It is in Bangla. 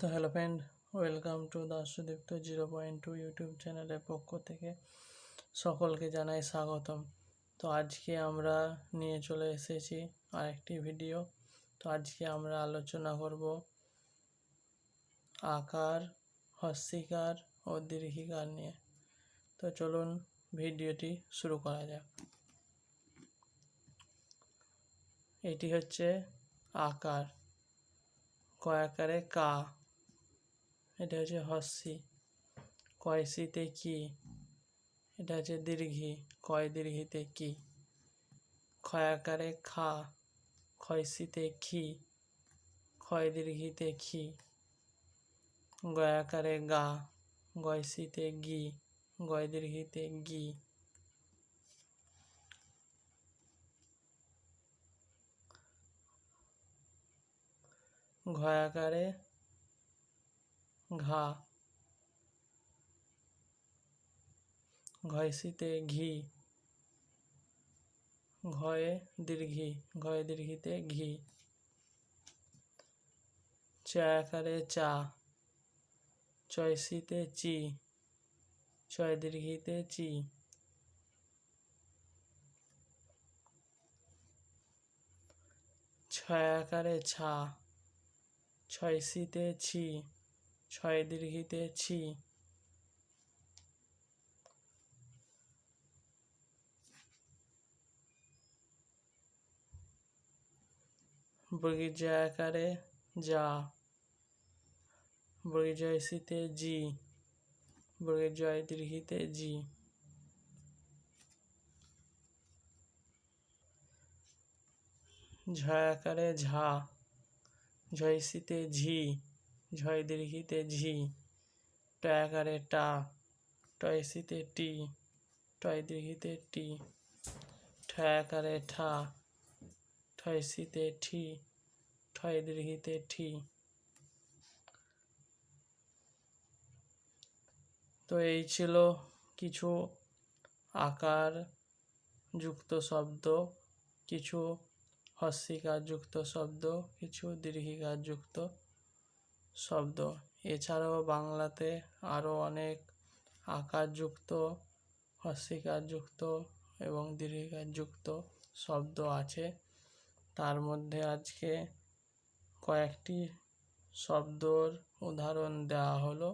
তো hello friend, welcome to the Sudipta 0.2 YouTube চ্যানেলের পক্ষ থেকে সকলকে জানাই স্বাগতম। তো আজকে আমরা নিয়ে চলে এসেছি আরেকটি ভিডিও। তো আজকে আমরা আলোচনা করব আকার, হস্যিকার ও দীর্ঘিকার নিয়ে। তো চলুন ভিডিওটি শুরু করা যাক। এটি হচ্ছে আকার, কয়াকারে কা। এটা হচ্ছে হস্যি, কয়সিতে কি। এটা হচ্ছে দীর্ঘি, কয় দীর্ঘিতে কি। ক্ষয়াকারে খা, ক্ষয়সিতে খি, ক্ষয় দীর্ঘিতে খি। গয়াকারে গা, গয়সিতে গি, গয় দীর্ঘিতে গি। ঘয়াকারে ঘা, ঘয়সিতে ঘি, ঘয়ে দীর্ঘি, ঘয় দীর্ঘিতে ঘি। চয়াকারে চা, চয়সিতে চি, চয় দীর্ঘিতে চি। ছয়াকারে ছা, ছয়সিতে ছি, ছয় দীর্ঘিতে ছি। বর্গীজয়াকারে যা, বর্গীজয়সিতে জি, বর্গীজয় দীর্ঘিতে জি। ঝয়াকারে ঝা, ঝয়সিতে ঝি, ঝয় দীর্ঘিতে ঝি। টয়াকারে টা, টয়সিতে টি, টয় দীর্ঘিতে টি। ঠয়াকারে ঠা, ঠয়সিতে ঠি, ঠয় দীর্ঘিতে ঠি। তো এই ছিল কিছু আকার যুক্ত শব্দ, কিছু হস্যিকার যুক্ত শব্দ, কিছু দীর্ঘিকার যুক্ত শব্দ। এছাড়াও বাংলাতে আরও অনেক আকারযুক্ত, হস্যিকার যুক্ত এবং দীর্ঘিকার যুক্ত শব্দ আছে। তার মধ্যে আজকে কয়েকটি শব্দর উদাহরণ দেওয়া হলো।